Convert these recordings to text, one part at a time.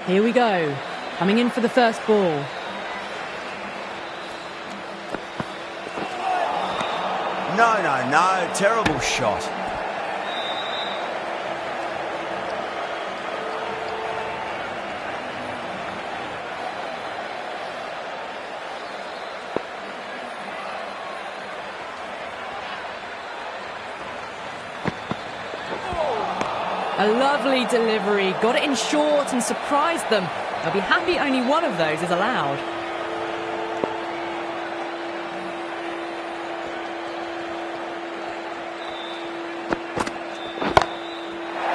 Here we go. Coming in for the first ball. No. Terrible shot. A lovely delivery. Got it in short and surprised them. They'll be happy only one of those is allowed.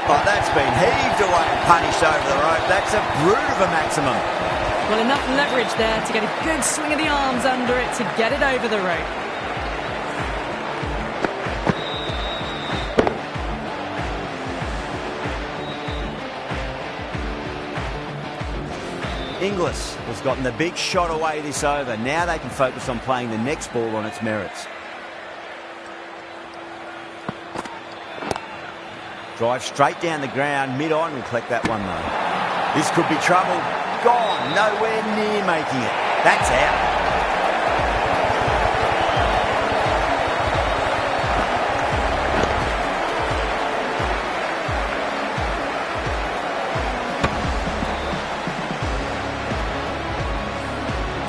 Oh, that's been heaved away and punished over the rope. That's a brute of a maximum. Well, enough leverage there to get a good swing of the arms under it to get it over the rope. Inglis has gotten the big shot away this over. Now they can focus on playing the next ball on its merits. Drive straight down the ground, mid-on will collect that one though. This could be trouble. Gone, nowhere near making it. That's out.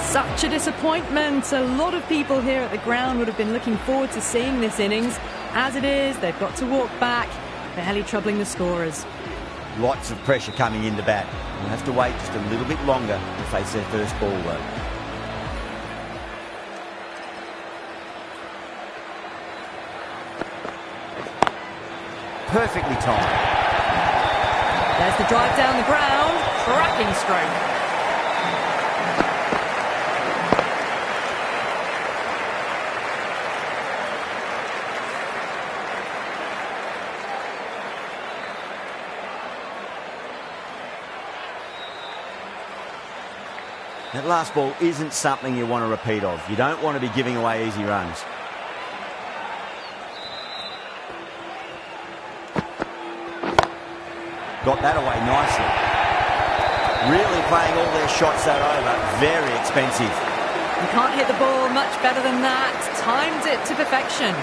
Such a disappointment. A lot of people here at the ground would have been looking forward to seeing this innings. As it is, they've got to walk back, barely troubling the scorers. Lots of pressure coming into bat. We'll have to wait just a little bit longer to face their first ball though. Perfectly timed. There's the drive down the ground. Cracking stroke. That last ball isn't something you want to repeat of. You don't want to be giving away easy runs. Got that away nicely. Really playing all their shots that over. Very expensive. You can't hit the ball much better than that. Timed it to perfection.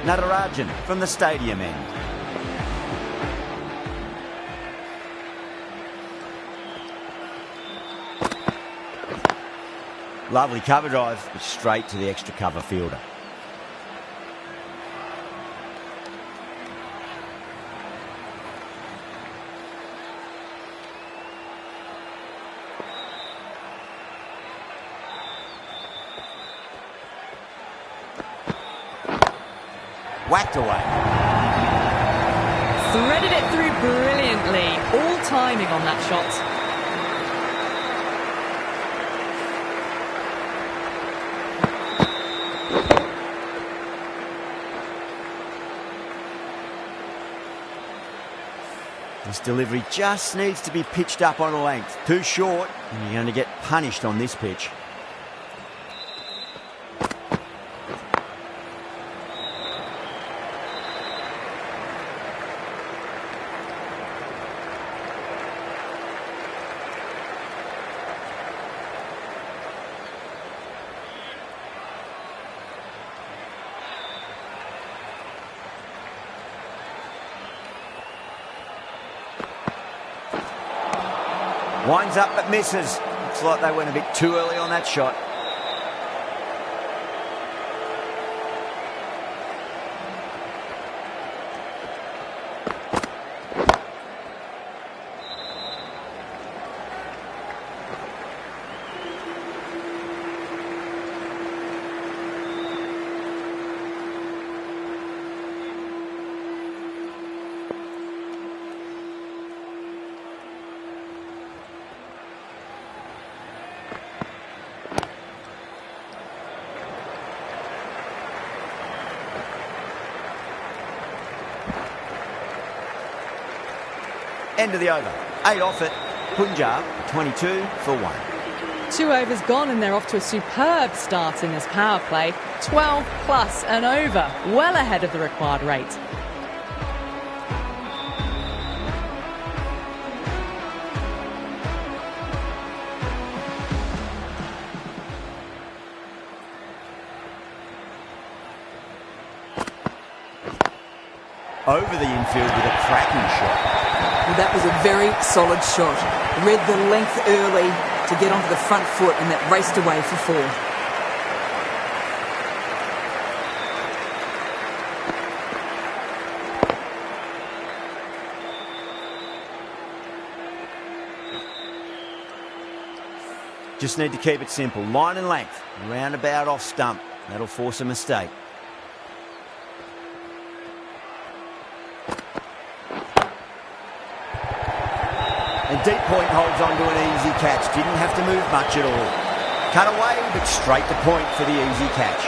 Natarajan from the stadium end. Lovely cover drive, but straight to the extra cover fielder. Whacked away. Threaded it through brilliantly. All timing on that shot. This delivery just needs to be pitched up on a length. Too short, and you're going to get punished on this pitch. Winds up but misses. Looks like they went a bit too early on that shot. End of the over. 8 off it. Punjab 22 for 1. 2 overs gone and they're off to a superb start in this power play. 12 plus and over, well ahead of the required rate. Over the infield with a cracking shot. Well, that was a very solid shot. Read the length early to get onto the front foot and that raced away for 4. Just need to keep it simple. Line and length. Roundabout off stump. That'll force a mistake. And deep point holds on to an easy catch. Didn't have to move much at all. Cut away, but straight to point for the easy catch.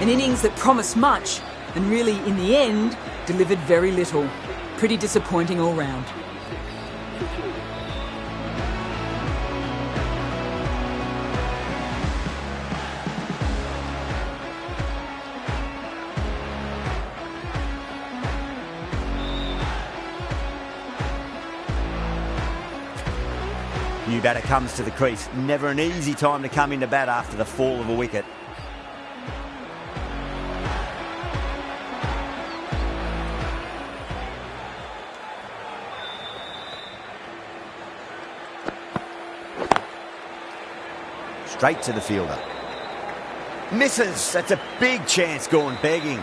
An innings that promised much and really, in the end, delivered very little. Pretty disappointing all round. New batter comes to the crease. Never an easy time to come into bat after the fall of a wicket. Straight to the fielder. Misses. That's a big chance gone begging.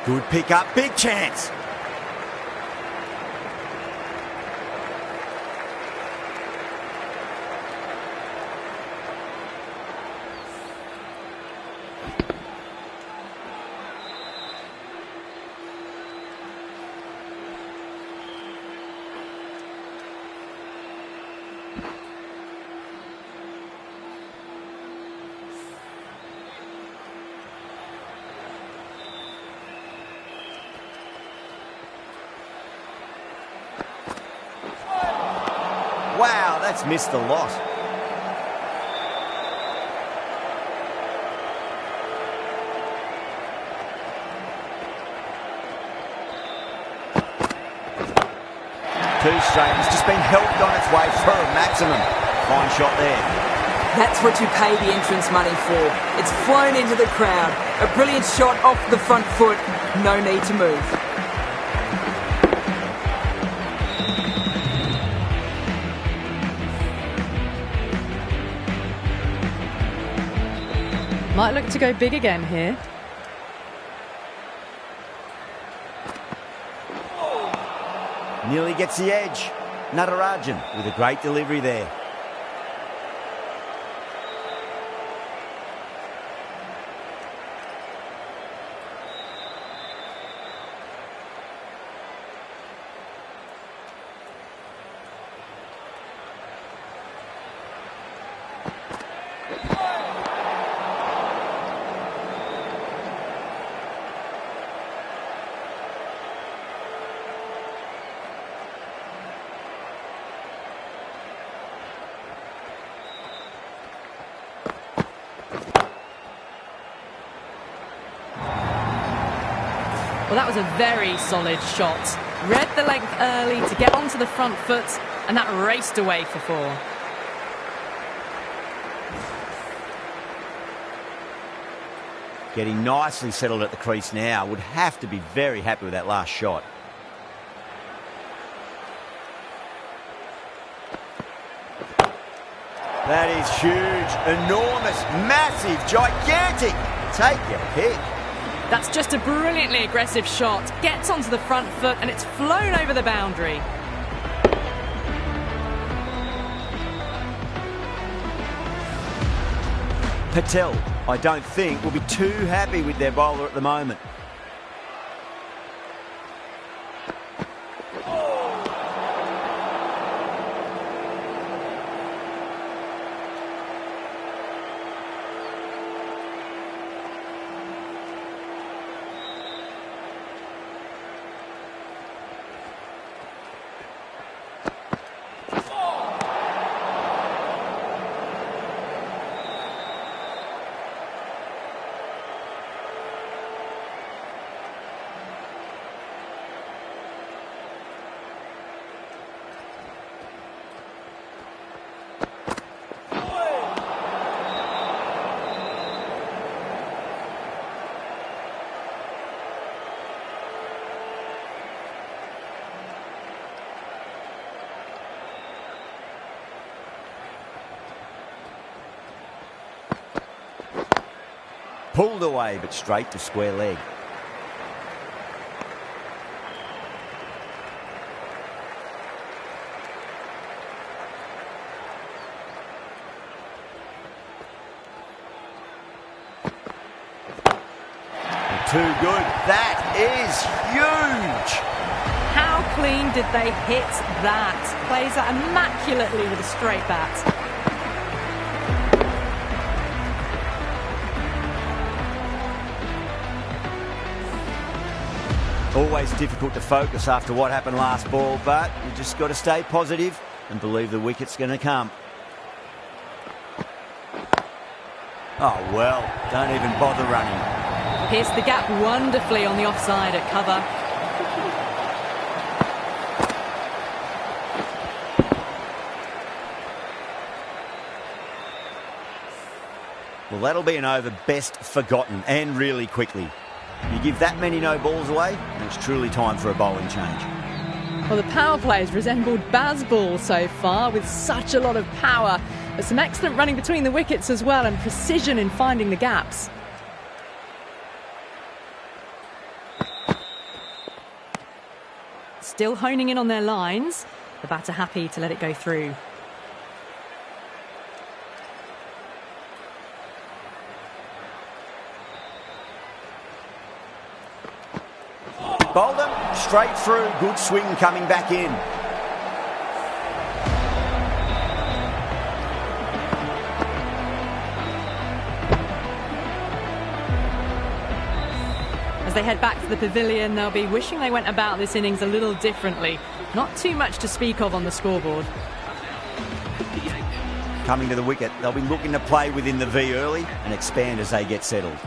Good pick up, big chance. Wow, that's missed a lot. Too straight. It's just been helped on its way for a maximum. Fine shot there. That's what you pay the entrance money for. It's flown into the crowd. A brilliant shot off the front foot. No need to move. Might look to go big again here. Nearly gets the edge. Natarajan with a great delivery there. Well, that was a very solid shot. Read the length early to get onto the front foot, and that raced away for 4. Getting nicely settled at the crease now. Would have to be very happy with that last shot. That is huge, enormous, massive, gigantic. Take your pick. That's just a brilliantly aggressive shot. Gets onto the front foot and it's flown over the boundary. Patel, I don't think, will be too happy with their bowler at the moment. Pulled away, but straight to square leg. Too good. That is huge. How clean did they hit that? Plays that immaculately with a straight bat. Always difficult to focus after what happened last ball, but you just got to stay positive and believe the wicket's going to come. Oh, well, don't even bother running. Pierced the gap wonderfully on the offside at cover. Well, that'll be an over best forgotten, and really quickly. You give that many no balls away, and it's truly time for a bowling change. Well, the power play has resembled Bazball so far, with such a lot of power. There's some excellent running between the wickets as well, and precision in finding the gaps. Still honing in on their lines. The batter happy to let it go through. Bowled them straight through. Good swing coming back in. As they head back to the pavilion, they'll be wishing they went about this innings a little differently. Not too much to speak of on the scoreboard. Coming to the wicket, they'll be looking to play within the V early and expand as they get settled.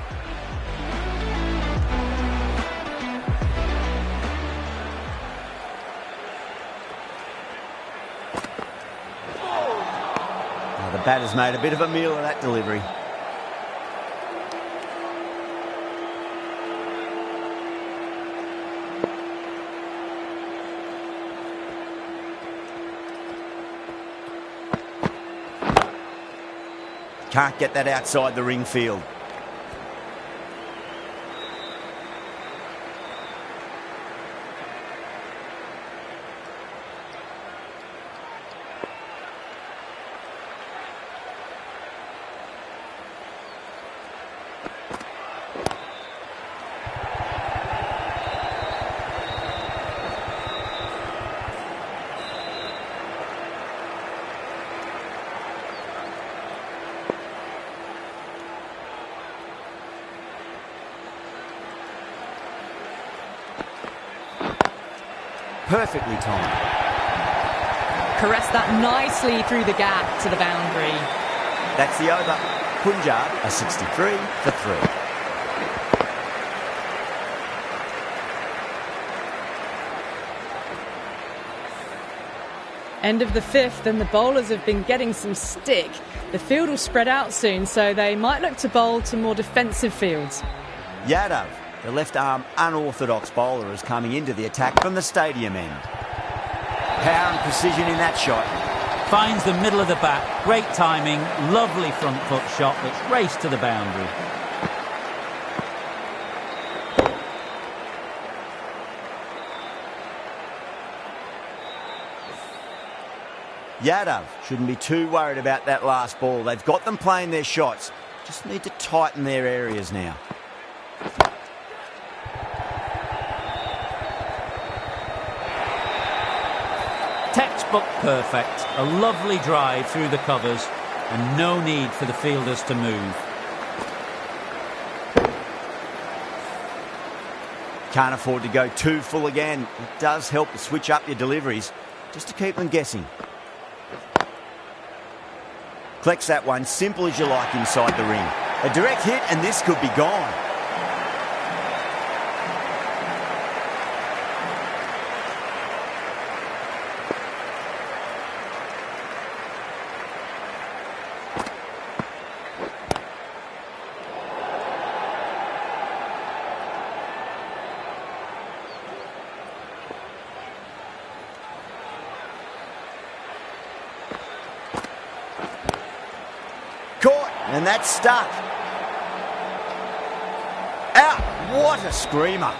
The batter's made a bit of a meal of that delivery. Can't get that outside the ring field. Perfectly timed. Caressed that nicely through the gap to the boundary. That's the over. Punjab are 63 for 3. End of the fifth, and the bowlers have been getting some stick. The field will spread out soon, so they might look to bowl to more defensive fields. Yadav, the left-arm unorthodox bowler, is coming into the attack from the stadium end. Power and precision in that shot. Finds the middle of the bat. Great timing. Lovely front foot shot that's raced to the boundary. Yadav shouldn't be too worried about that last ball. They've got them playing their shots. Just need to tighten their areas now. Textbook perfect. A lovely drive through the covers and no need for the fielders to move. Can't afford to go too full again. It does help to switch up your deliveries just to keep them guessing. Collects that one, simple as you like, inside the ring. A direct hit and this could be gone. Caught, and that's stuck. Out! What a screamer.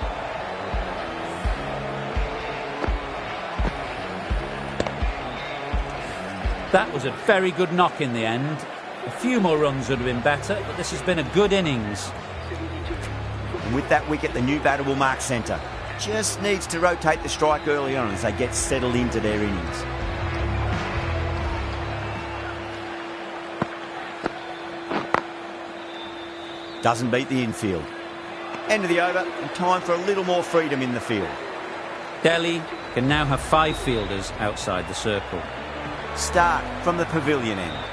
That was a very good knock in the end. A few more runs would have been better, but this has been a good innings. And with that wicket, the new batter will mark centre. Just needs to rotate the strike early on as they get settled into their innings. Doesn't beat the infield. End of the over and time for a little more freedom in the field. Delhi can now have 5 fielders outside the circle. Start from the pavilion end.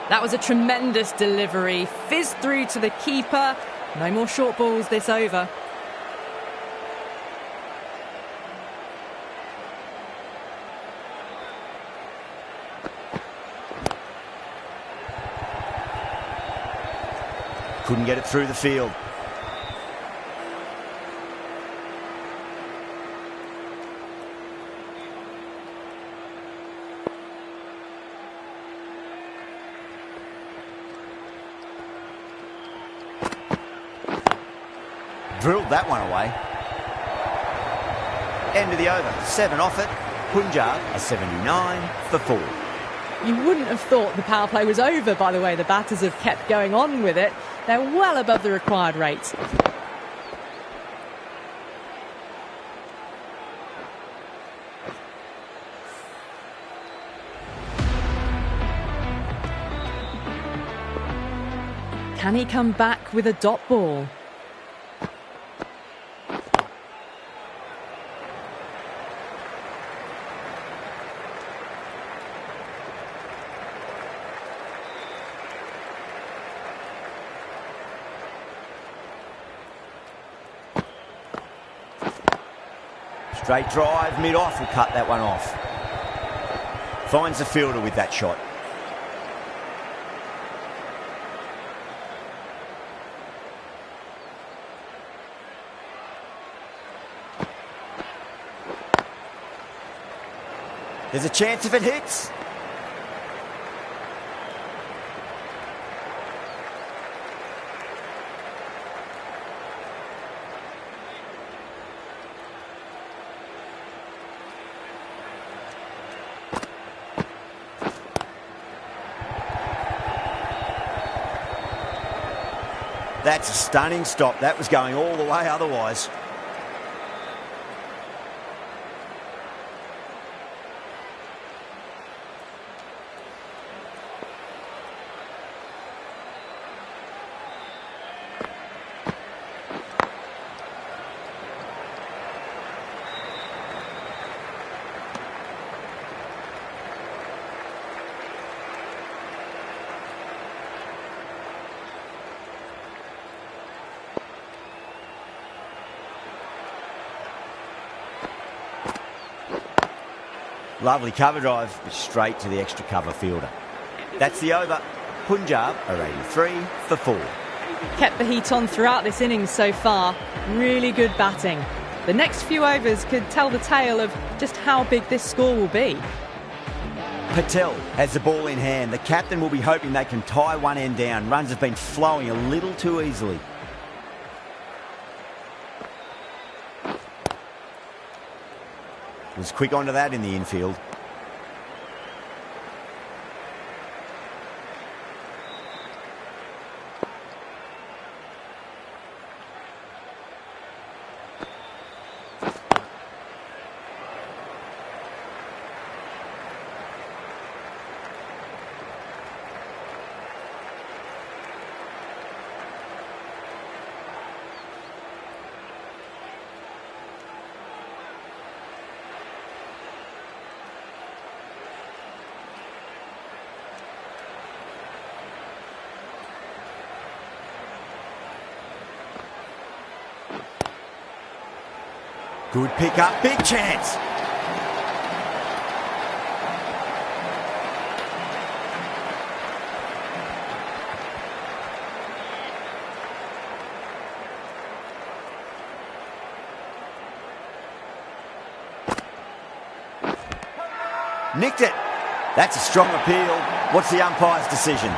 That was a tremendous delivery. Fizzed through to the keeper. No more short balls this over. Couldn't get it through the field. Drilled that one away. End of the over. 7 off it. Punjab are 79 for 4. You wouldn't have thought the power play was over by the way the batters have kept going on with it. They're well above the required rate. Can he come back with a dot ball? Straight drive, mid-off, will cut that one off. Finds the fielder with that shot. There's a chance if it hits. That's a stunning stop. That was going all the way otherwise. Lovely cover drive, straight to the extra cover fielder. That's the over. Punjab are 83 for 4. Kept the heat on throughout this innings so far. Really good batting. The next few overs could tell the tale of just how big this score will be. Patel has the ball in hand. The captain will be hoping they can tie one end down. Runs have been flowing a little too easily. Was quick onto that in the infield. Good pick up, big chance. Nicked it. That's a strong appeal. What's the umpire's decision?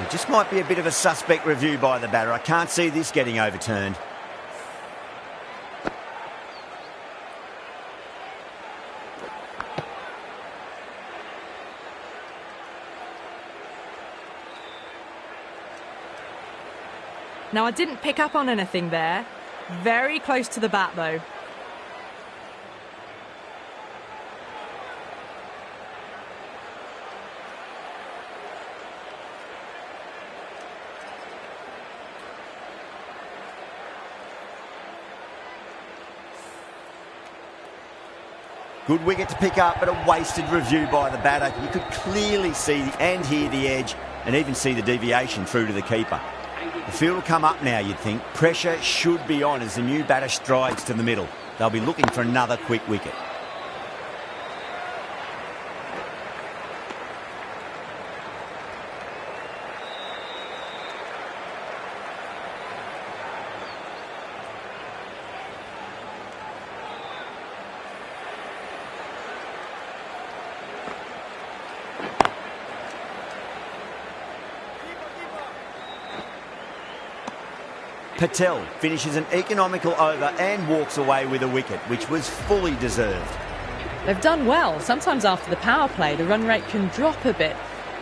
Just might be a bit of a suspect review by the batter. I can't see this getting overturned. Now, I didn't pick up on anything there. Very close to the bat, though. Good wicket to pick up, but a wasted review by the batter. You could clearly see and hear the edge and even see the deviation through to the keeper. The field will come up now, you'd think. Pressure should be on as the new batter strides to the middle. They'll be looking for another quick wicket. Patel finishes an economical over and walks away with a wicket, which was fully deserved. They've done well. Sometimes after the power play, the run rate can drop a bit,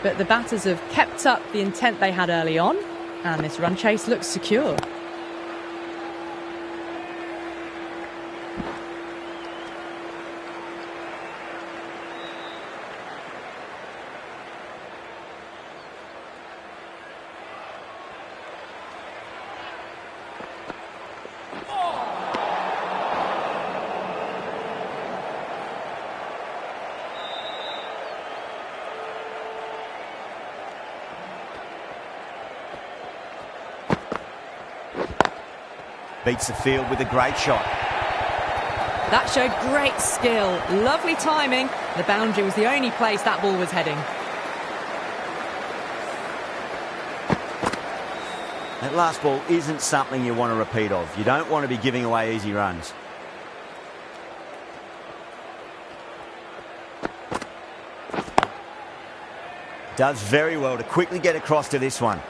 but the batters have kept up the intent they had early on, and this run chase looks secure. Beats the field with a great shot. That showed great skill, lovely timing. The boundary was the only place that ball was heading. That last ball isn't something you want to repeat of. You don't want to be giving away easy runs. Does very well to quickly get across to this one.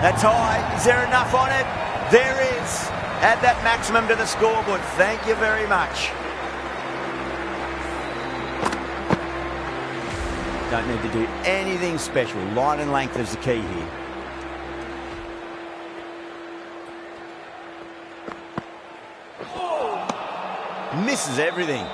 That's high. Is there enough on it? There is. Add that maximum to the scoreboard. Thank you very much. Don't need to do anything special. Line and length is the key here. Misses everything.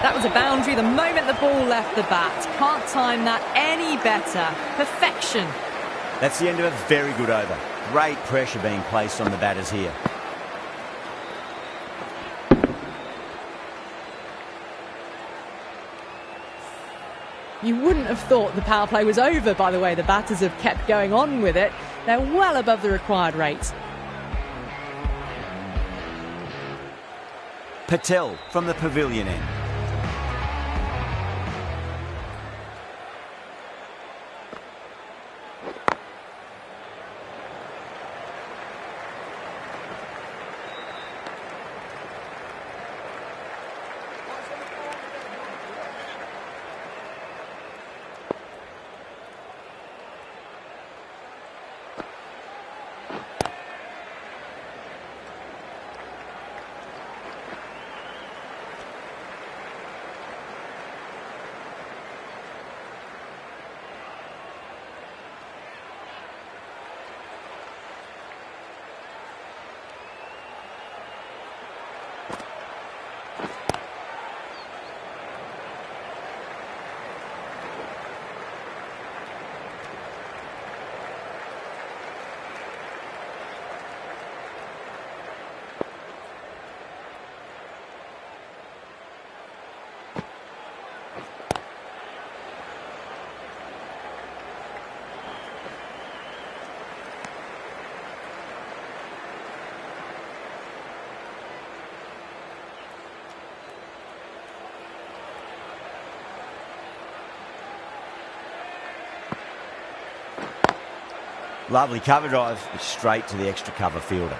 That was a boundary the moment the ball left the bat. Can't time that any better. Perfection. That's the end of a very good over. Great pressure being placed on the batters here. You wouldn't have thought the power play was over by the way the batters have kept going on with it. They're well above the required rate. Patel from the pavilion end. Lovely cover drive, straight to the extra cover fielder.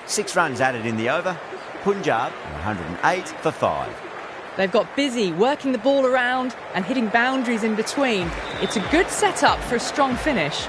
Six runs added in the over. Punjab, 108 for 5. They've got busy working the ball around and hitting boundaries in between. It's a good setup for a strong finish.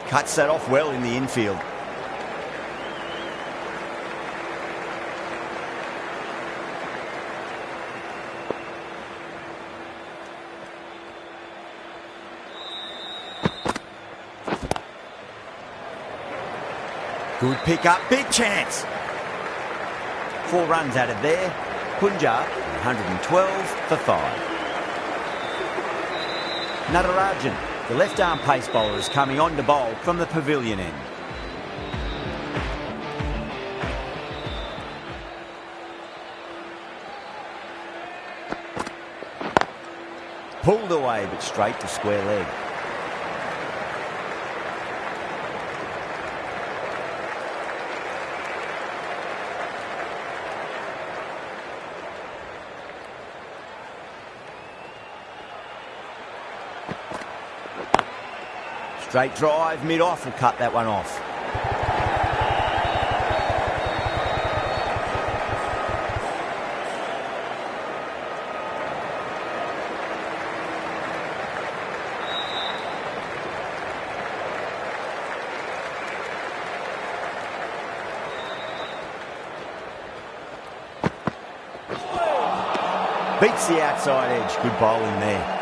Cuts that off well in the infield. Good pick up, big chance. 4 runs added there. Punjab, 112 for 5. Natarajan, the left-arm pace bowler, is coming on to bowl from the pavilion end. Pulled away, but straight to square leg. Straight drive, mid-off will cut that one off. Beats the outside edge. Good bowling there.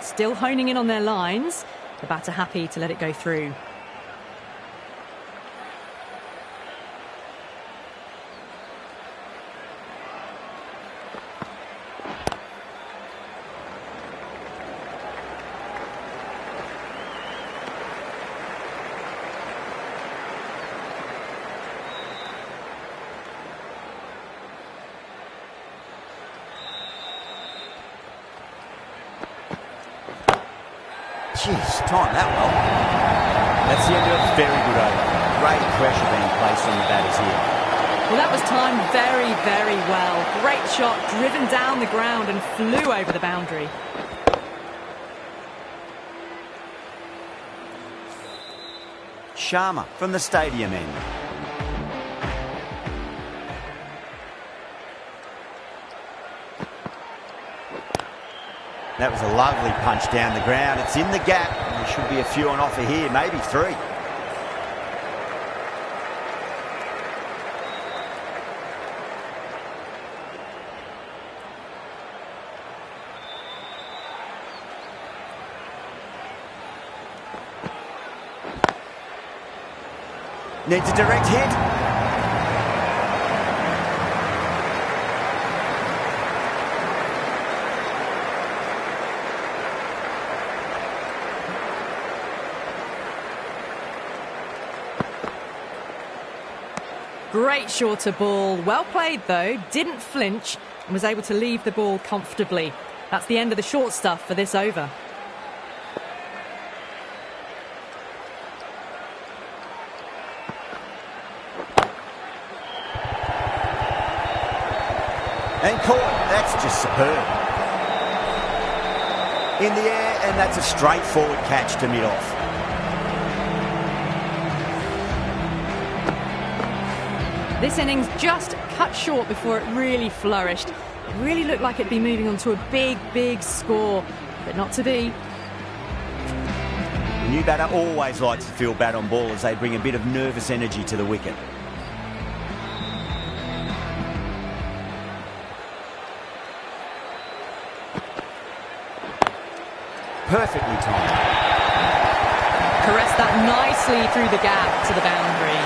Still honing in on their lines. The batter happy to let it go through. Jeez, timed that well. That's the end of a very good over. Great pressure being placed on the batters here. Well, that was timed very, very well. Great shot, driven down the ground and flew over the boundary. Sharma from the stadium end. That was a lovely punch down the ground. It's in the gap. There should be a few on offer here, maybe 3. Needs a direct hit. Great shorter ball. Well played, though. Didn't flinch and was able to leave the ball comfortably. That's the end of the short stuff for this over. And caught. That's just superb. In the air, and that's a straightforward catch to mid-off. This innings just cut short before it really flourished. It really looked like it'd be moving on to a big, big score, but not to be. The new batter always likes to feel bat on ball as they bring a bit of nervous energy to the wicket. Perfectly timed. Caressed that nicely through the gap to the boundary.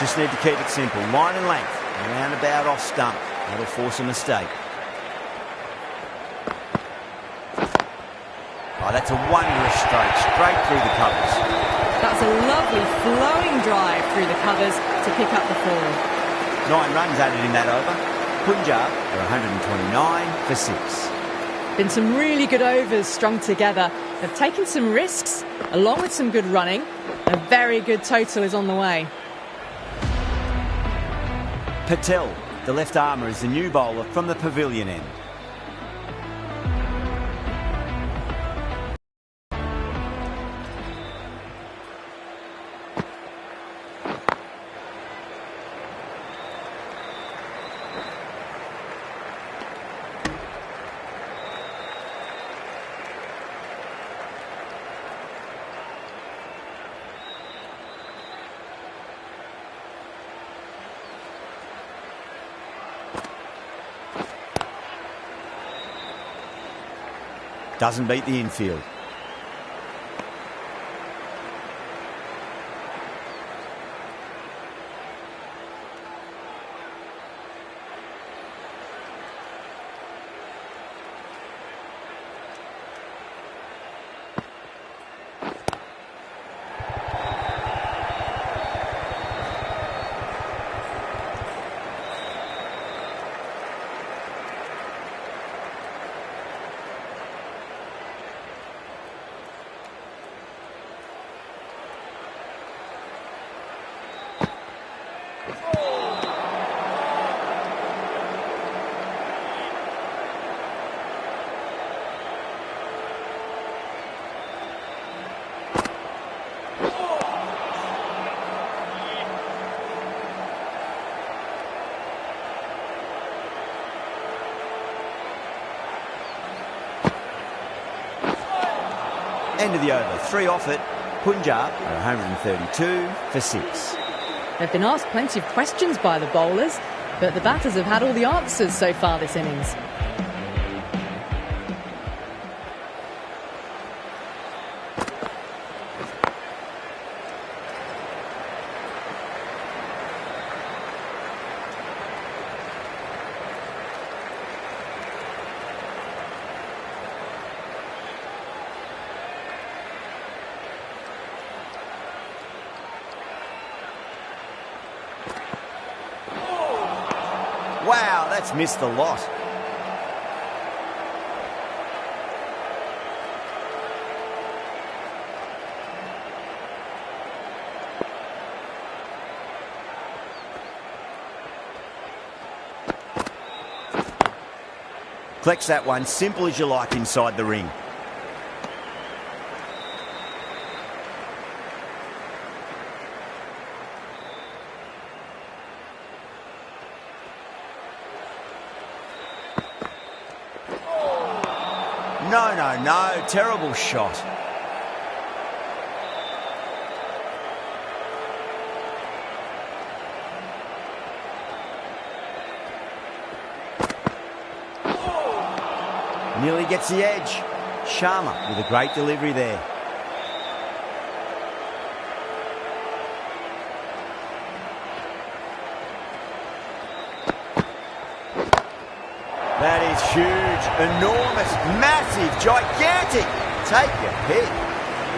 Just need to keep it simple. Line and length. Around about off stump. That'll force a mistake. Oh, that's a wondrous stroke. Straight through the covers. That's a lovely flowing drive through the covers to pick up the 4. 9 runs added in that over. Punjab are 129 for 6. Been some really good overs strung together. They've taken some risks, along with some good running. A very good total is on the way. Patel, the left armour, is the new bowler from the pavilion end. Doesn't beat the infield. End of the over. 3 off it. Punjab are 132 for 6. They've been asked plenty of questions by the bowlers, but the batters have had all the answers so far this innings. Wow, that's missed the lot. Collects that one, simple as you like inside the ring. No, terrible shot. Nearly gets the edge. Sharma with a great delivery there. That is huge, enormous, massive, gigantic. Take your pick.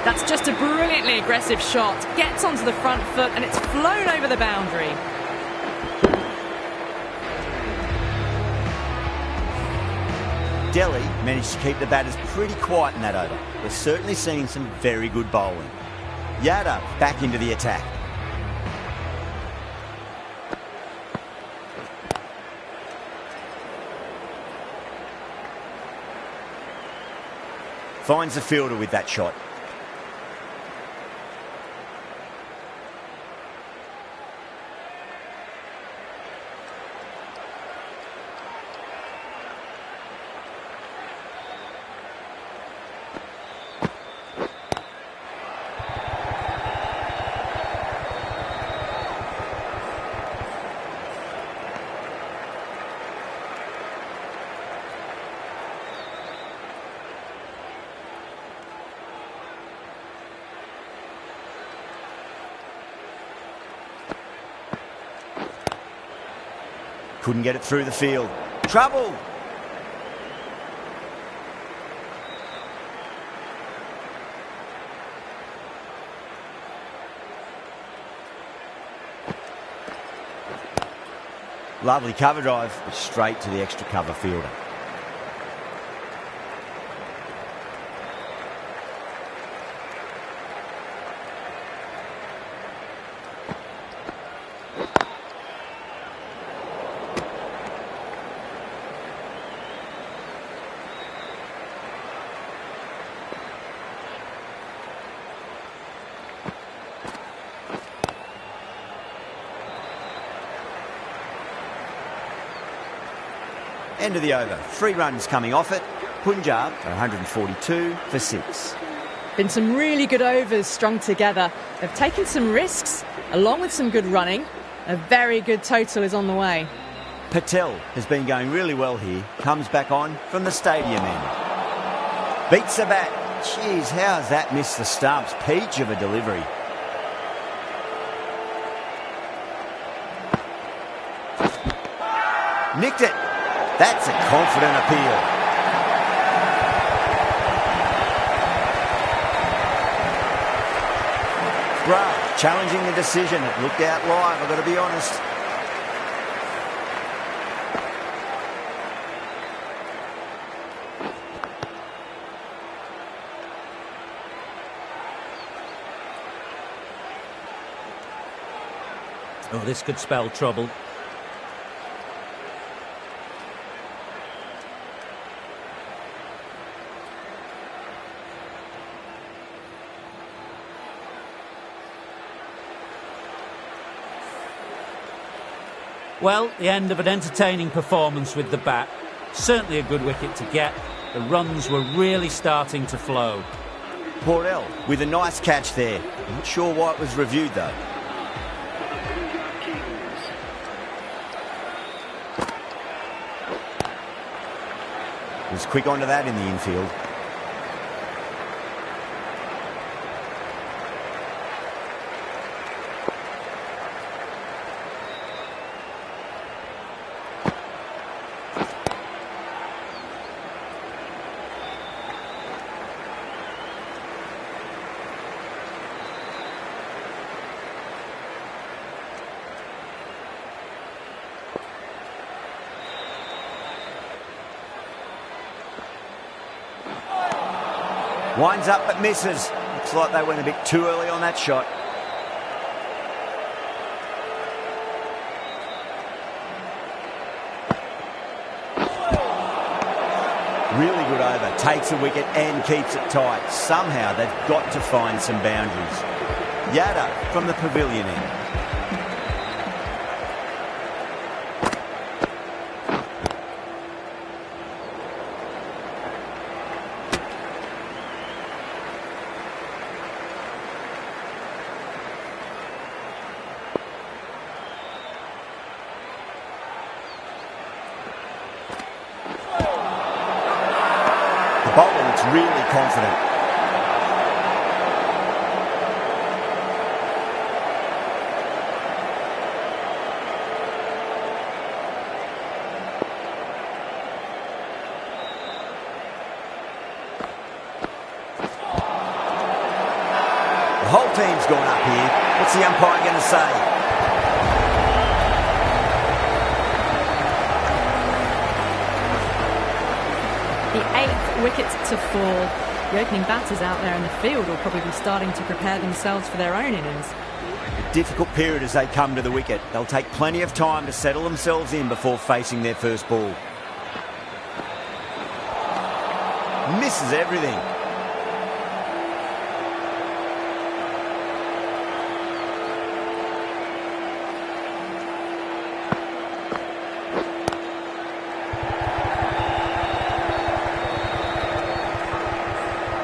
That's just a brilliantly aggressive shot. Gets onto the front foot and it's flown over the boundary. Delhi managed to keep the batters pretty quiet in that over. We're certainly seeing some very good bowling. Yadav back into the attack. Finds the fielder with that shot. Couldn't get it through the field. Trouble! Lovely cover drive, straight to the extra cover fielder. End of the over. 3 runs coming off it. Punjab are 142 for 6. Been some really good overs strung together. They've taken some risks, along with some good running. A very good total is on the way. Patel has been going really well here. Comes back on from the stadium end. Beats the bat. Jeez, how has that missed the stumps? Peach of a delivery. Nicked it. That's a confident appeal. Bruh, challenging the decision. It looked out live, I've got to be honest. Oh, this could spell trouble. Well, the end of an entertaining performance with the bat. Certainly a good wicket to get. The runs were really starting to flow. Portell with a nice catch there. Not sure why it was reviewed though. Was quick onto that in the infield. Winds up but misses. Looks like they went a bit too early on that shot. Really good over. Takes a wicket and keeps it tight. Somehow they've got to find some boundaries. Yada from the pavilion end. The bowler looks really confident. The whole team's gone up here. What's the umpire going to say? The 8th wicket to fall. The opening batters out there in the field will probably be starting to prepare themselves for their own innings. A difficult period as they come to the wicket. They'll take plenty of time to settle themselves in before facing their first ball. Misses everything.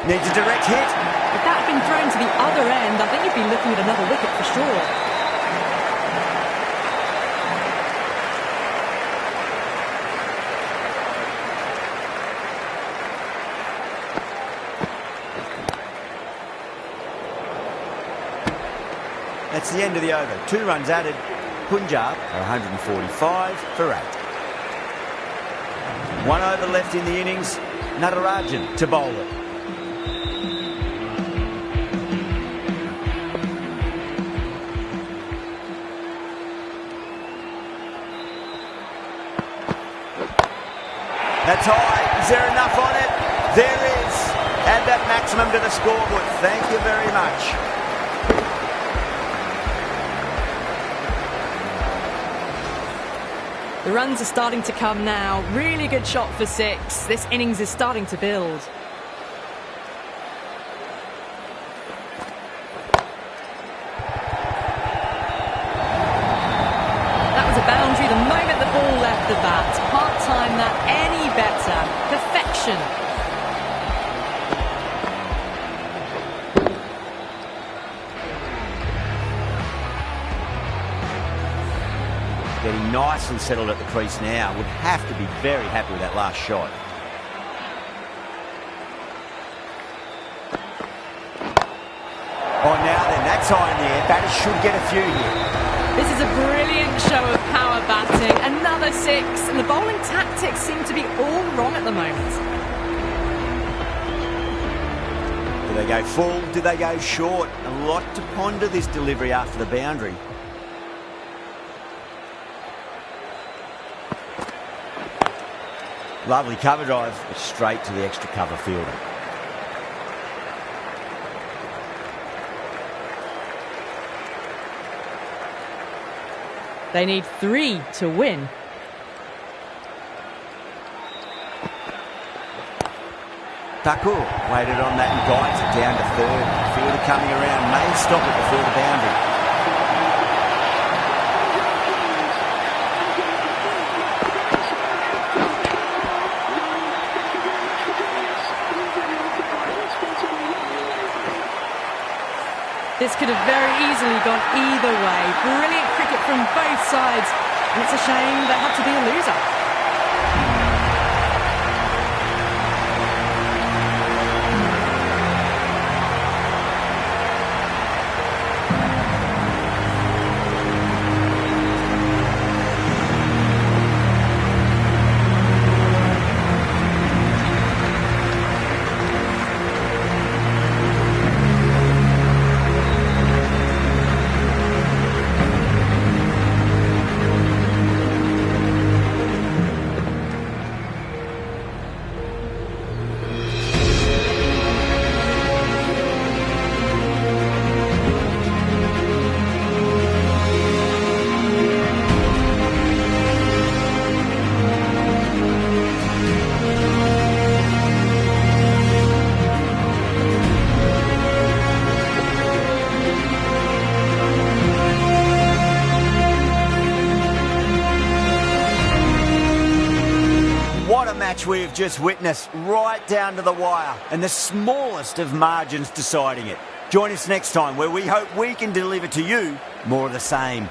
Needs a direct hit. If that had been thrown to the other end, I think you'd be looking at another wicket for sure. That's the end of the over. 2 runs added. Punjab are 145 for 8. 1 over left in the innings. Natarajan to bowl it. That's high. Is there enough on it? There is. Add that maximum to the scoreboard. Thank you very much. The runs are starting to come now. Really good shot for 6. This innings is starting to build. That was a boundary the moment the ball left the bat. Can't time that any better. Perfection. Getting nicely settled at the crease now. Would have to be very happy with that last shot. high in the air. Batters should get a few here. This is a brilliant show of power batting. Another 6, and the bowling tactics seem to be all wrong at the moment. Do they go full? Do they go short? A lot to ponder this delivery after the boundary. Lovely cover drive, straight to the extra cover fielder. They need 3 to win. Thakur waited on that and guides it down to third. Fielder coming around, may stop it before the boundary. This could have very easily gone either way. Brilliant cricket from both sides, and it's a shame there had to be a loser. Match we have just witnessed, right down to the wire, and the smallest of margins deciding it. Join us next time, where we hope we can deliver to you more of the same.